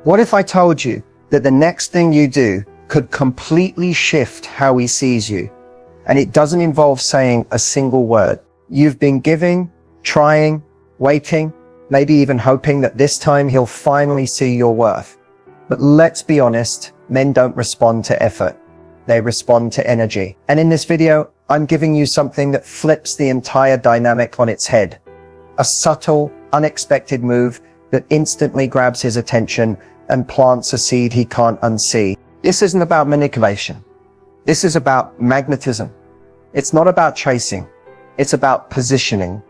What if I told you that the next thing you do could completely shift how he sees you? And it doesn't involve saying a single word. You've been giving, trying, waiting, maybe even hoping that this time he'll finally see your worth. But let's be honest, men don't respond to effort. They respond to energy. And in this video, I'm giving you something that flips the entire dynamic on its head. A subtle, unexpected move that instantly grabs his attention and plants a seed he can't unsee. This isn't about manipulation. This is about magnetism. It's not about chasing. It's about positioning.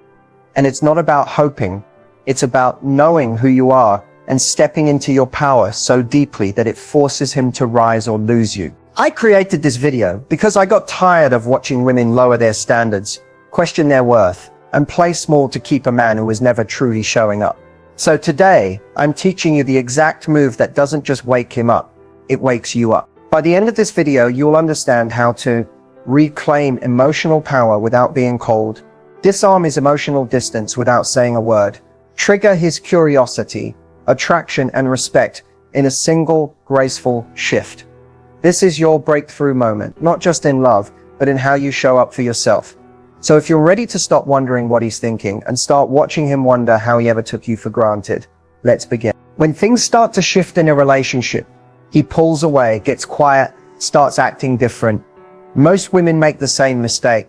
And it's not about hoping. It's about knowing who you are and stepping into your power so deeply that it forces him to rise or lose you. I created this video because I got tired of watching women lower their standards, question their worth, and play small to keep a man who was never truly showing up. So today, I'm teaching you the exact move that doesn't just wake him up, it wakes you up. By the end of this video, you'll understand how to reclaim emotional power without being cold, disarm his emotional distance without saying a word, trigger his curiosity, attraction, and respect in a single, graceful shift. This is your breakthrough moment, not just in love, but in how you show up for yourself. So if you're ready to stop wondering what he's thinking and start watching him wonder how he ever took you for granted, let's begin. When things start to shift in a relationship, he pulls away, gets quiet, starts acting different. Most women make the same mistake,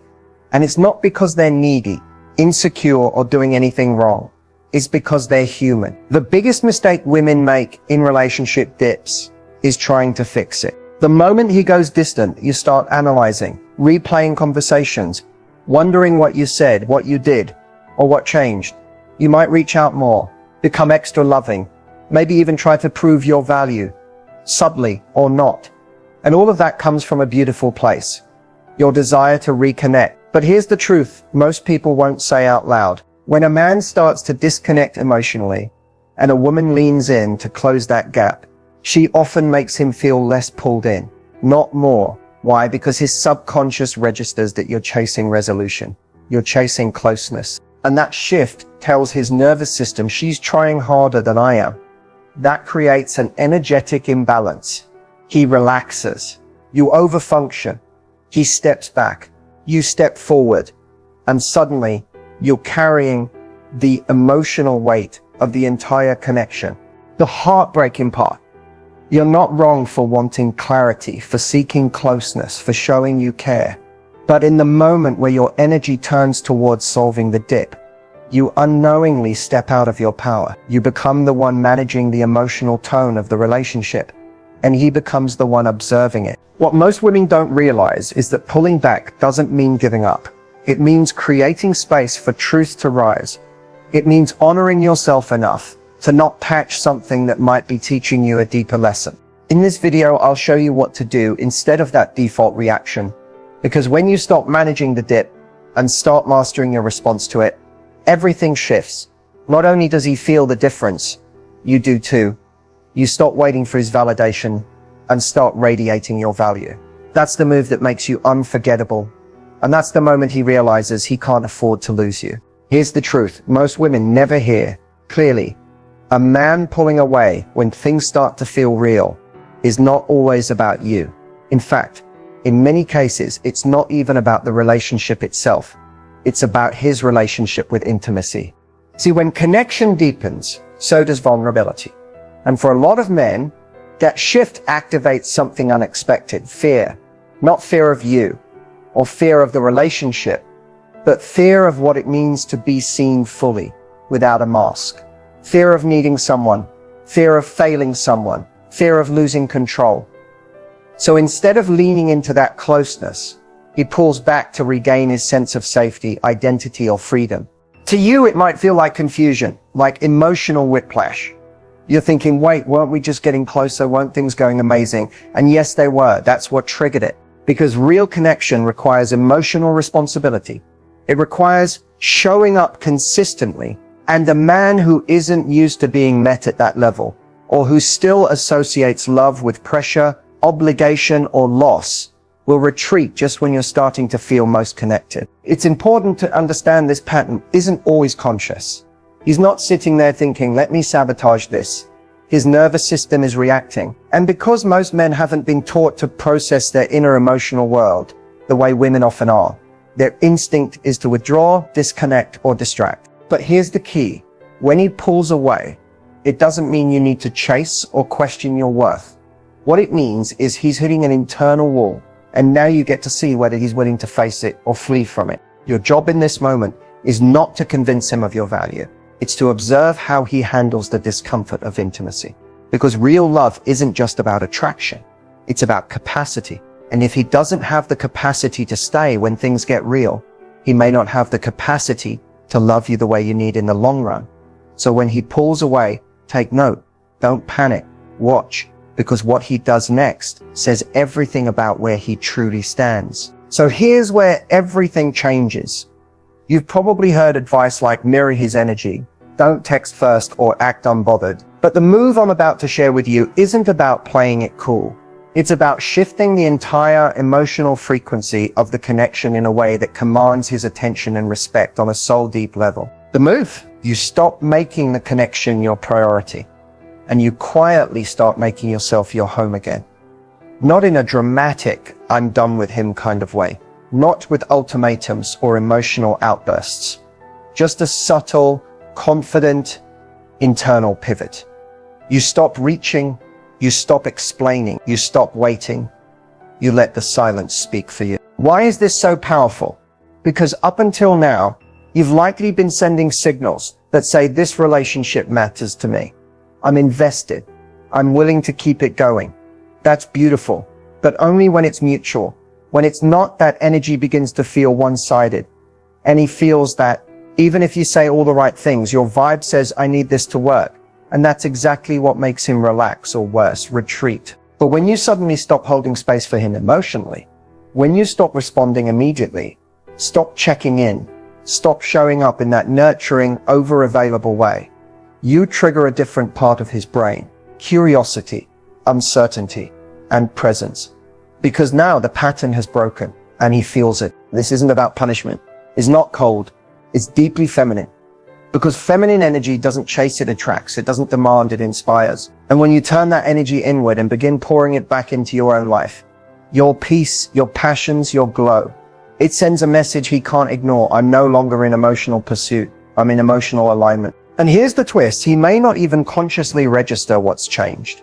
and it's not because they're needy, insecure, or doing anything wrong. It's because they're human. The biggest mistake women make in relationship dips is trying to fix it. The moment he goes distant, you start analyzing, replaying conversations, wondering what you said, what you did, or what changed. You might reach out more, become extra loving, maybe even try to prove your value, subtly or not. And all of that comes from a beautiful place, your desire to reconnect. But here's the truth, most people won't say out loud. When a man starts to disconnect emotionally, and a woman leans in to close that gap, she often makes him feel less pulled in, not more. Why? Because his subconscious registers that you're chasing resolution. You're chasing closeness. And that shift tells his nervous system she's trying harder than I am. That creates an energetic imbalance. He relaxes. You overfunction. He steps back. You step forward. And suddenly, you're carrying the emotional weight of the entire connection. The heartbreaking part. You're not wrong for wanting clarity, for seeking closeness, for showing you care. But in the moment where your energy turns towards solving the dip, you unknowingly step out of your power. You become the one managing the emotional tone of the relationship, and he becomes the one observing it. What most women don't realize is that pulling back doesn't mean giving up. It means creating space for truth to rise. It means honoring yourself enough to not patch something that might be teaching you a deeper lesson. In this video, I'll show you what to do instead of that default reaction. Because when you stop managing the dip and start mastering your response to it, everything shifts. Not only does he feel the difference, you do too. You stop waiting for his validation and start radiating your value. That's the move that makes you unforgettable. And that's the moment he realizes he can't afford to lose you. Here's the truth. Most women never hear clearly. A man pulling away when things start to feel real is not always about you. In fact, in many cases, it's not even about the relationship itself. It's about his relationship with intimacy. See, when connection deepens, so does vulnerability. And for a lot of men, that shift activates something unexpected, fear. Not fear of you or fear of the relationship, but fear of what it means to be seen fully without a mask. Fear of needing someone, fear of failing someone, fear of losing control. So instead of leaning into that closeness, he pulls back to regain his sense of safety, identity, or freedom. To you, it might feel like confusion, like emotional whiplash. You're thinking, wait, weren't we just getting closer? Weren't things going amazing? And yes, they were. That's what triggered it. Because real connection requires emotional responsibility. It requires showing up consistently. And a man who isn't used to being met at that level, or who still associates love with pressure, obligation, or loss, will retreat just when you're starting to feel most connected. It's important to understand this pattern isn't always conscious. He's not sitting there thinking, let me sabotage this. His nervous system is reacting. And because most men haven't been taught to process their inner emotional world the way women often are, their instinct is to withdraw, disconnect, or distract. But here's the key. When he pulls away, it doesn't mean you need to chase or question your worth. What it means is he's hitting an internal wall, and now you get to see whether he's willing to face it or flee from it. Your job in this moment is not to convince him of your value. It's to observe how he handles the discomfort of intimacy. Because real love isn't just about attraction. It's about capacity. And if he doesn't have the capacity to stay when things get real, he may not have the capacity to love you the way you need in the long run. So when he pulls away, take note. Don't panic. Watch. Because what he does next says everything about where he truly stands. So here's where everything changes. You've probably heard advice like mirror his energy, don't text first or act unbothered. But the move I'm about to share with you isn't about playing it cool. It's about shifting the entire emotional frequency of the connection in a way that commands his attention and respect on a soul-deep level. The move, you stop making the connection your priority, and you quietly start making yourself your home again. Not in a dramatic, I'm done with him kind of way. Not with ultimatums or emotional outbursts. Just a subtle, confident, internal pivot. You stop reaching, you stop explaining, you stop waiting. You let the silence speak for you. Why is this so powerful? Because up until now, you've likely been sending signals that say this relationship matters to me. I'm invested. I'm willing to keep it going. That's beautiful, but only when it's mutual. When it's not, that energy begins to feel one-sided. And he feels that even if you say all the right things, your vibe says, I need this to work. And that's exactly what makes him relax, or worse, retreat. But when you suddenly stop holding space for him emotionally, when you stop responding immediately, stop checking in, stop showing up in that nurturing, over-available way, you trigger a different part of his brain. Curiosity, uncertainty, and presence. Because now the pattern has broken and he feels it. This isn't about punishment. It's not cold. It's deeply feminine. Because feminine energy doesn't chase, it attracts. It doesn't demand, it inspires. And when you turn that energy inward and begin pouring it back into your own life, your peace, your passions, your glow, it sends a message he can't ignore. I'm no longer in emotional pursuit. I'm in emotional alignment. And here's the twist. He may not even consciously register what's changed.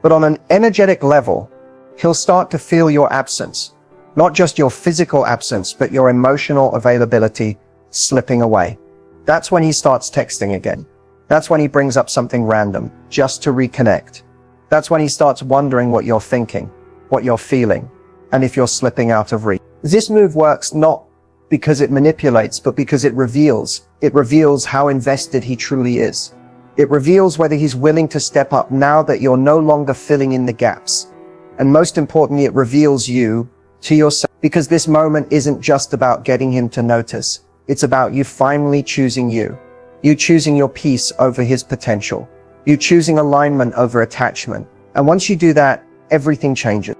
But on an energetic level, he'll start to feel your absence. Not just your physical absence, but your emotional availability slipping away. That's when he starts texting again. That's when he brings up something random, just to reconnect. That's when he starts wondering what you're thinking, what you're feeling, and if you're slipping out of reach. This move works not because it manipulates, but because it reveals. It reveals how invested he truly is. It reveals whether he's willing to step up now that you're no longer filling in the gaps. And most importantly, it reveals you to yourself, because this moment isn't just about getting him to notice. It's about you finally choosing you. You choosing your peace over his potential. You choosing alignment over attachment. And once you do that, everything changes.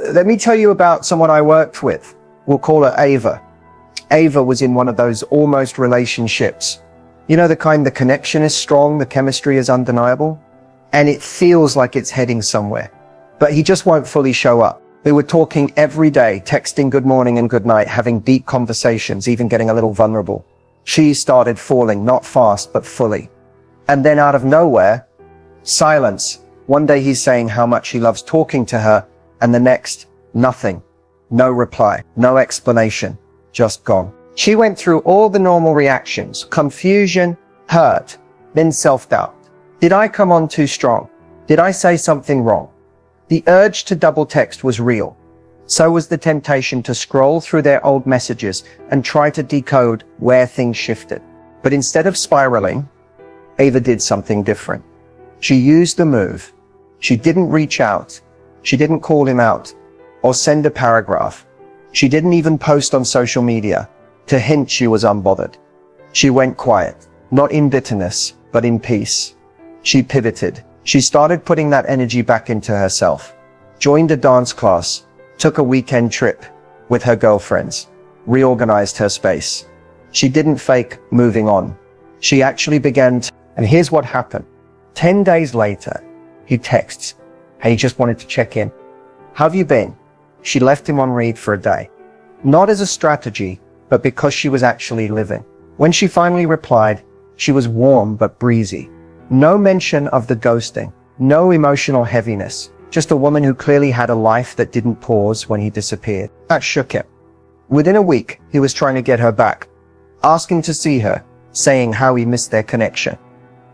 Let me tell you about someone I worked with. We'll call her Ava. Ava was in one of those almost relationships. You know, the kind, the connection is strong, the chemistry is undeniable, and it feels like it's heading somewhere. But he just won't fully show up. They were talking every day, texting good morning and good night, having deep conversations, even getting a little vulnerable. She started falling, not fast, but fully. And then out of nowhere, silence. One day he's saying how much he loves talking to her, and the next, nothing. No reply, no explanation, just gone. She went through all the normal reactions: confusion, hurt, then self-doubt. Did I come on too strong? Did I say something wrong? The urge to double text was real. So was the temptation to scroll through their old messages and try to decode where things shifted. But instead of spiraling, Ava did something different. She used the move. She didn't reach out. She didn't call him out or send a paragraph. She didn't even post on social media to hint she was unbothered. She went quiet, not in bitterness, but in peace. She pivoted. She started putting that energy back into herself, joined a dance class, took a weekend trip with her girlfriends, reorganized her space. She didn't fake moving on. She actually began to, and here's what happened. 10 days later, He texts, "Hey, just wanted to check in. How have you been?" She left him on read for a day. Not as a strategy, but because she was actually living. When she finally replied, she was warm but breezy. No mention of the ghosting, no emotional heaviness, just a woman who clearly had a life that didn't pause when he disappeared. That shook him. Within a week, he was trying to get her back, asking to see her, saying how he missed their connection.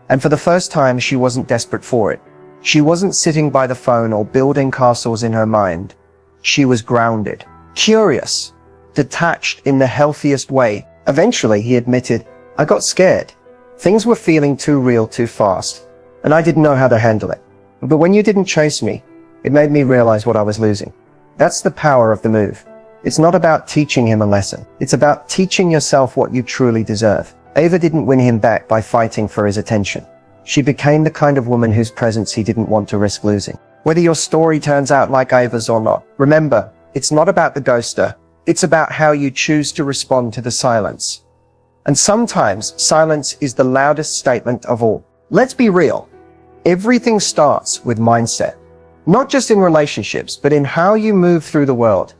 And for the first time, she wasn't desperate for it. She wasn't sitting by the phone or building castles in her mind. She was grounded, curious, detached in the healthiest way. Eventually, he admitted, "I got scared. Things were feeling too real too fast, and I didn't know how to handle it. But when you didn't chase me, it made me realize what I was losing." That's the power of the move. It's not about teaching him a lesson. It's about teaching yourself what you truly deserve. Ava didn't win him back by fighting for his attention. She became the kind of woman whose presence he didn't want to risk losing. Whether your story turns out like Ava's or not, remember, it's not about the ghoster. It's about how you choose to respond to the silence. And sometimes silence is the loudest statement of all. Let's be real. Everything starts with mindset. Not just in relationships, but in how you move through the world.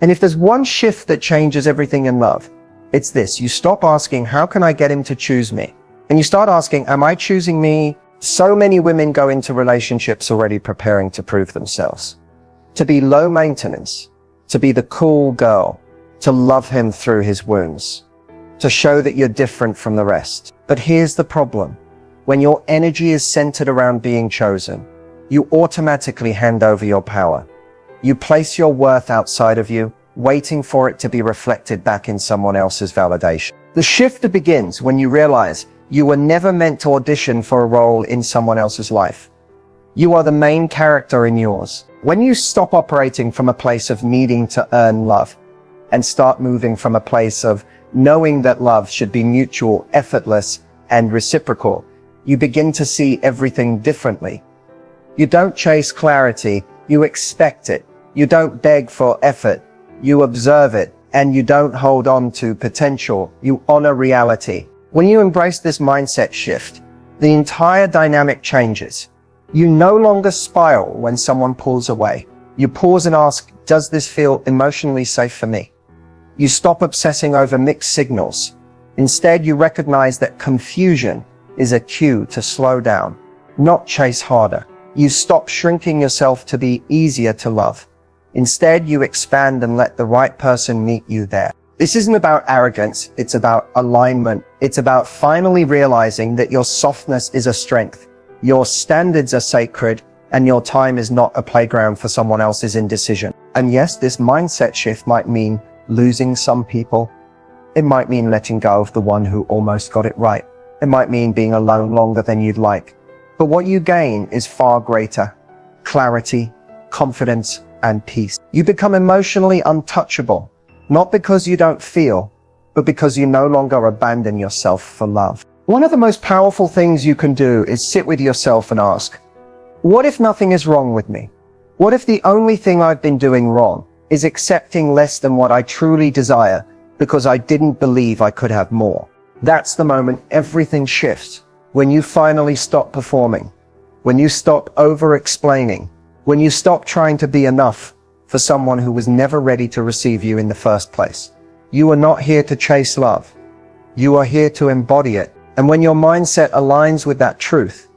And if there's one shift that changes everything in love, it's this. You stop asking, how can I get him to choose me? And you start asking, am I choosing me? So many women go into relationships already preparing to prove themselves. To be low maintenance. To be the cool girl. To love him through his wounds. To show that you're different from the rest. But here's the problem. When your energy is centered around being chosen, you automatically hand over your power. You place your worth outside of you, waiting for it to be reflected back in someone else's validation. The shift begins when you realize you were never meant to audition for a role in someone else's life. You are the main character in yours. When you stop operating from a place of needing to earn love and start moving from a place of knowing that love should be mutual, effortless, and reciprocal, you begin to see everything differently. You don't chase clarity, you expect it. You don't beg for effort, you observe it. And you don't hold on to potential, you honor reality. When you embrace this mindset shift, the entire dynamic changes. You no longer spiral when someone pulls away. You pause and ask, does this feel emotionally safe for me? You stop obsessing over mixed signals. Instead, you recognize that confusion is a cue to slow down, not chase harder. You stop shrinking yourself to be easier to love. Instead, you expand and let the right person meet you there. This isn't about arrogance, it's about alignment. It's about finally realizing that your softness is a strength, your standards are sacred, and your time is not a playground for someone else's indecision. And yes, this mindset shift might mean losing some people. It might mean letting go of the one who almost got it right. It might mean being alone longer than you'd like. But what you gain is far greater. Clarity, confidence, and peace. You become emotionally untouchable, not because you don't feel, but because you no longer abandon yourself for love. One of the most powerful things you can do is sit with yourself and ask, what if nothing is wrong with me? What if the only thing I've been doing wrong is accepting less than what I truly desire because I didn't believe I could have more? That's the moment everything shifts. When you finally stop performing, when you stop over-explaining, when you stop trying to be enough for someone who was never ready to receive you in the first place. You are not here to chase love. You are here to embody it. And when your mindset aligns with that truth,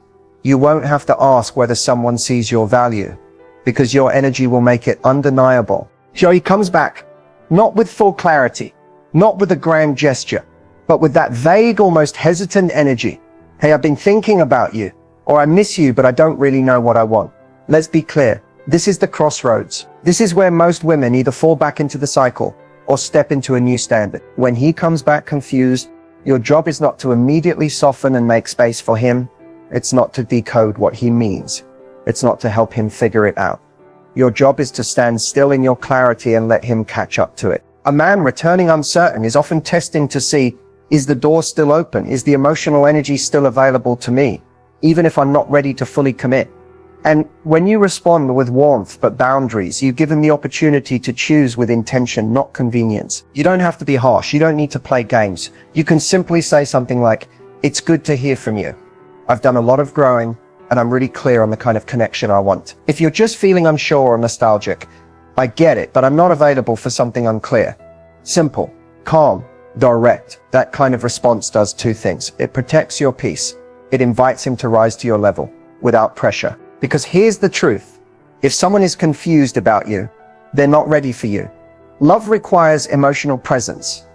you won't have to ask whether someone sees your value, because your energy will make it undeniable. So he comes back, not with full clarity, not with a grand gesture, but with that vague, almost hesitant energy. Hey, I've been thinking about you, or I miss you, but I don't really know what I want. Let's be clear. This is the crossroads. This is where most women either fall back into the cycle or step into a new standard. When he comes back confused, your job is not to immediately soften and make space for him. It's not to decode what he means. It's not to help him figure it out. Your job is to stand still in your clarity and let him catch up to it. A man returning uncertain is often testing to see, is the door still open? Is the emotional energy still available to me, even if I'm not ready to fully commit? And when you respond with warmth but boundaries, you give him the opportunity to choose with intention, not convenience. You don't have to be harsh. You don't need to play games. You can simply say something like, it's good to hear from you. I've done a lot of growing, and I'm really clear on the kind of connection I want. If you're just feeling unsure or nostalgic, I get it, but I'm not available for something unclear. Simple, calm, direct. That kind of response does two things. It protects your peace. It invites him to rise to your level without pressure. Because here's the truth. If someone is confused about you, they're not ready for you. Love requires emotional presence.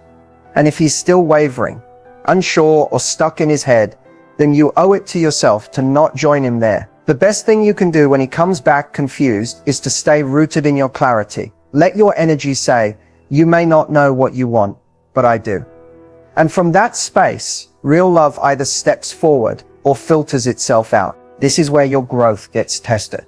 And if he's still wavering, unsure, or stuck in his head, then you owe it to yourself to not join him there. The best thing you can do when he comes back confused is to stay rooted in your clarity. Let your energy say, you may not know what you want, but I do. And from that space, real love either steps forward or filters itself out. This is where your growth gets tested.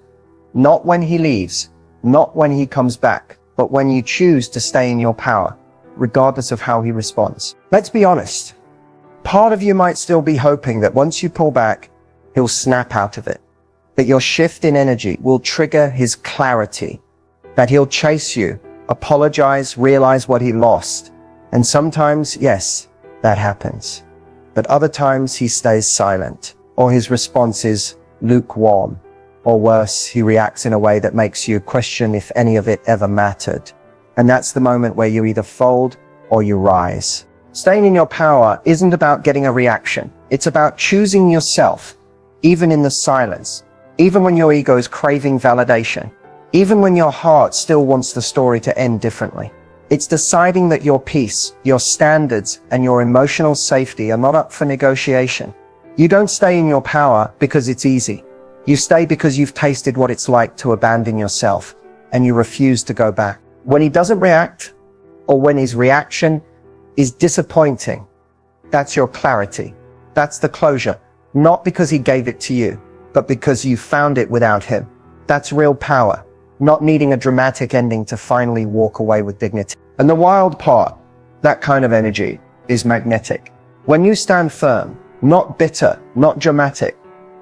Not when he leaves, not when he comes back, but when you choose to stay in your power, regardless of how he responds. Let's be honest. Part of you might still be hoping that once you pull back, he'll snap out of it. That your shift in energy will trigger his clarity. That he'll chase you, apologize, realize what he lost. And sometimes, yes, that happens. But other times he stays silent, or his response is lukewarm. Or worse, he reacts in a way that makes you question if any of it ever mattered. And that's the moment where you either fold or you rise. Staying in your power isn't about getting a reaction. It's about choosing yourself, even in the silence, even when your ego is craving validation, even when your heart still wants the story to end differently. It's deciding that your peace, your standards, and your emotional safety are not up for negotiation. You don't stay in your power because it's easy. You stay because you've tasted what it's like to abandon yourself, and you refuse to go back. When he doesn't react, or when his reaction is disappointing, that's your clarity. That's the closure. Not because he gave it to you, but because you found it without him. That's real power. Not needing a dramatic ending to finally walk away with dignity. And the wild part, that kind of energy, is magnetic. When you stand firm, not bitter, not dramatic,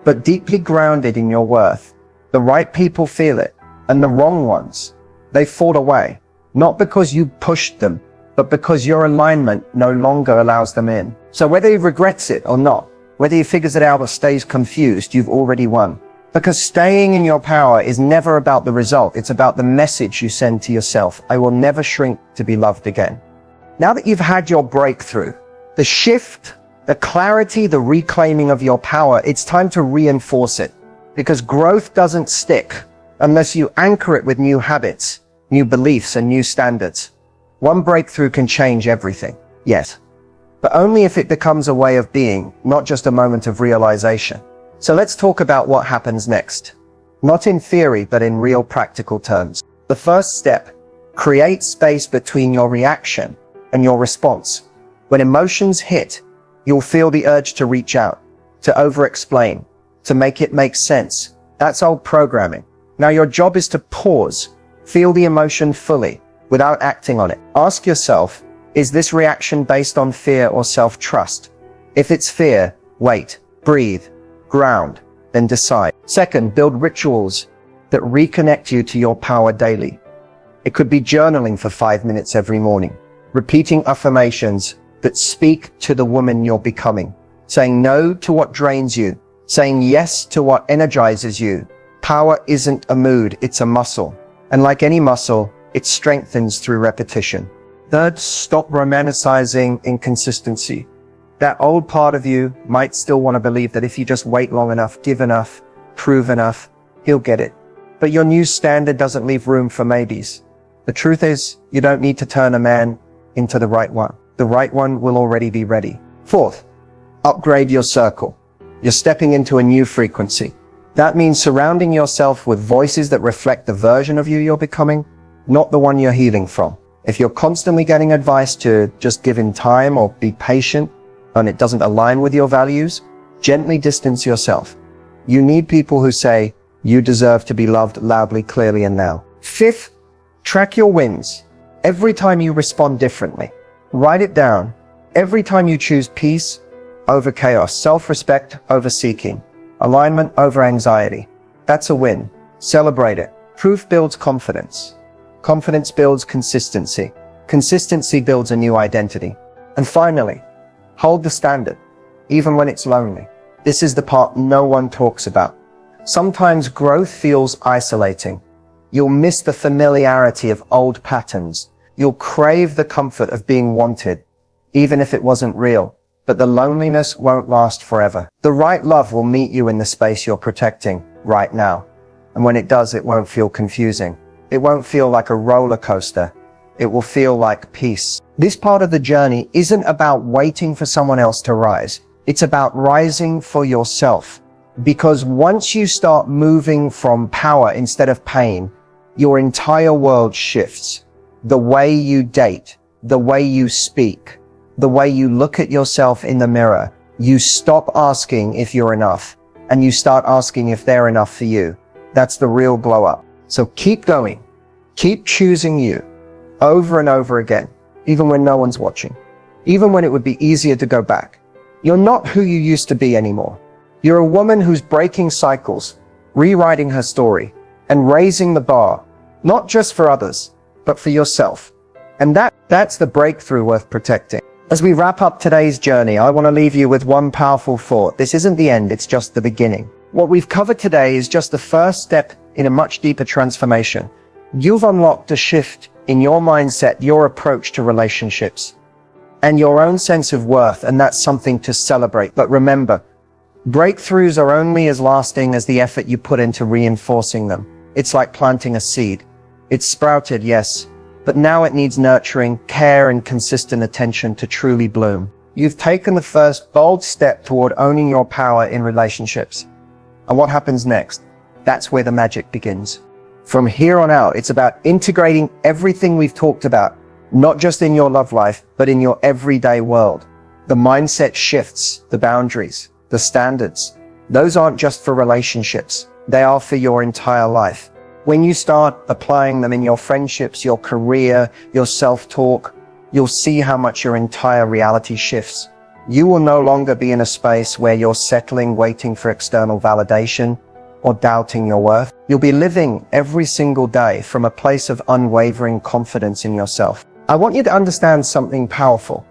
but deeply grounded in your worth, the right people feel it, and the wrong ones, they fall away. Not because you pushed them, but because your alignment no longer allows them in. So whether he regrets it or not, whether he figures it out or stays confused, you've already won. Because staying in your power is never about the result. It's about the message you send to yourself. I will never shrink to be loved again. Now that you've had your breakthrough, the shift, the clarity, the reclaiming of your power, it's time to reinforce it. Because growth doesn't stick unless you anchor it with new habits, new beliefs, and new standards. One breakthrough can change everything, yes, but only if it becomes a way of being, not just a moment of realization. So let's talk about what happens next. Not in theory, but in real practical terms. The first step, create space between your reaction and your response. When emotions hit, you'll feel the urge to reach out, to over-explain, to make it make sense. That's old programming. Now your job is to pause, feel the emotion fully, without acting on it. Ask yourself, is this reaction based on fear or self-trust? If it's fear, wait, breathe, ground, then decide. Second, build rituals that reconnect you to your power daily. It could be journaling for 5 minutes every morning, repeating affirmations that speak to the woman you're becoming, saying no to what drains you, saying yes to what energizes you. Power isn't a mood, it's a muscle. And like any muscle, it strengthens through repetition. Third, stop romanticizing inconsistency. That old part of you might still want to believe that if you just wait long enough, give enough, prove enough, he'll get it. But your new standard doesn't leave room for maybes. The truth is, you don't need to turn a man into the right one. The right one will already be ready. Fourth, upgrade your circle. You're stepping into a new frequency. That means surrounding yourself with voices that reflect the version of you you're becoming, not the one you're healing from. If you're constantly getting advice to just give him time or be patient, and it doesn't align with your values, gently distance yourself. You need people who say, you deserve to be loved loudly, clearly, and now. Fifth, track your wins. Every time you respond differently, write it down. Every time you choose peace over chaos, self-respect over seeking, alignment over anxiety, that's a win. Celebrate it. Proof builds confidence. Confidence builds consistency. Consistency builds a new identity. And finally, hold the standard, even when it's lonely. This is the part no one talks about. Sometimes growth feels isolating. You'll miss the familiarity of old patterns. You'll crave the comfort of being wanted, even if it wasn't real. But the loneliness won't last forever. The right love will meet you in the space you're protecting right now. And when it does, it won't feel confusing. It won't feel like a roller coaster. It will feel like peace. This part of the journey isn't about waiting for someone else to rise. It's about rising for yourself. Because once you start moving from power instead of pain, your entire world shifts. The way you date, the way you speak, the way you look at yourself in the mirror. You stop asking if you're enough, and you start asking if they're enough for you. That's the real glow up. So keep going. Keep choosing you over and over again, even when no one's watching, even when it would be easier to go back. You're not who you used to be anymore. You're a woman who's breaking cycles, rewriting her story, and raising the bar, not just for others, but for yourself. And that's the breakthrough worth protecting. As we wrap up today's journey, I want to leave you with one powerful thought. This isn't the end, it's just the beginning. What we've covered today is just the first step in a much deeper transformation. You've unlocked a shift in your mindset, your approach to relationships, and your own sense of worth, and that's something to celebrate. But remember, breakthroughs are only as lasting as the effort you put into reinforcing them. It's like planting a seed. It's sprouted, yes, but now it needs nurturing, care, and consistent attention to truly bloom. You've taken the first bold step toward owning your power in relationships. And what happens next? That's where the magic begins. From here on out, it's about integrating everything we've talked about, not just in your love life, but in your everyday world. The mindset shifts, the boundaries, the standards. Those aren't just for relationships. They are for your entire life. When you start applying them in your friendships, your career, your self-talk, you'll see how much your entire reality shifts. You will no longer be in a space where you're settling, waiting for external validation, or doubting your worth. You'll be living every single day from a place of unwavering confidence in yourself. I want you to understand something powerful.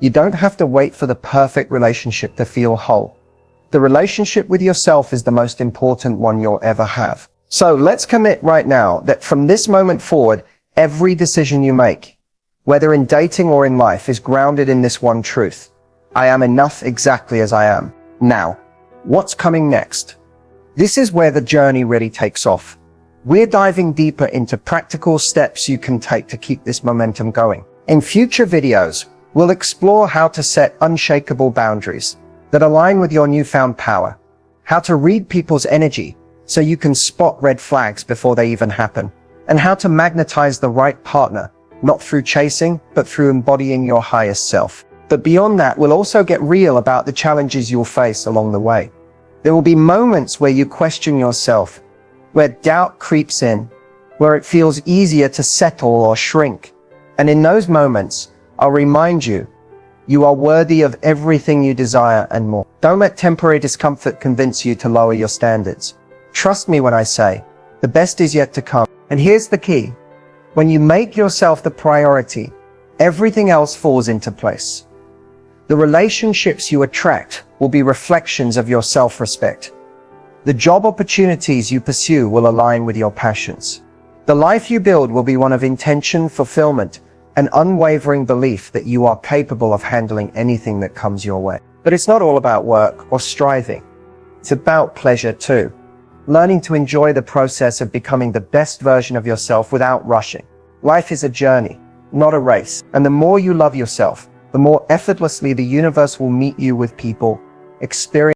You don't have to wait for the perfect relationship to feel whole. The relationship with yourself is the most important one you'll ever have. So let's commit right now that from this moment forward, every decision you make, whether in dating or in life, is grounded in this one truth. I am enough exactly as I am. Now, what's coming next? This is where the journey really takes off. We're diving deeper into practical steps you can take to keep this momentum going. In future videos, we'll explore how to set unshakable boundaries that align with your newfound power, how to read people's energy so you can spot red flags before they even happen, and how to magnetize the right partner, not through chasing, but through embodying your highest self. But beyond that, we'll also get real about the challenges you'll face along the way. There will be moments where you question yourself, where doubt creeps in, where it feels easier to settle or shrink. And in those moments, I'll remind you, you are worthy of everything you desire and more. Don't let temporary discomfort convince you to lower your standards. Trust me when I say, the best is yet to come. And here's the key. When you make yourself the priority, everything else falls into place. The relationships you attract will be reflections of your self-respect. The job opportunities you pursue will align with your passions. The life you build will be one of intention, fulfillment, and unwavering belief that you are capable of handling anything that comes your way. But it's not all about work or striving. It's about pleasure too. Learning to enjoy the process of becoming the best version of yourself without rushing. Life is a journey, not a race. And the more you love yourself, the more effortlessly the universe will meet you with people, experience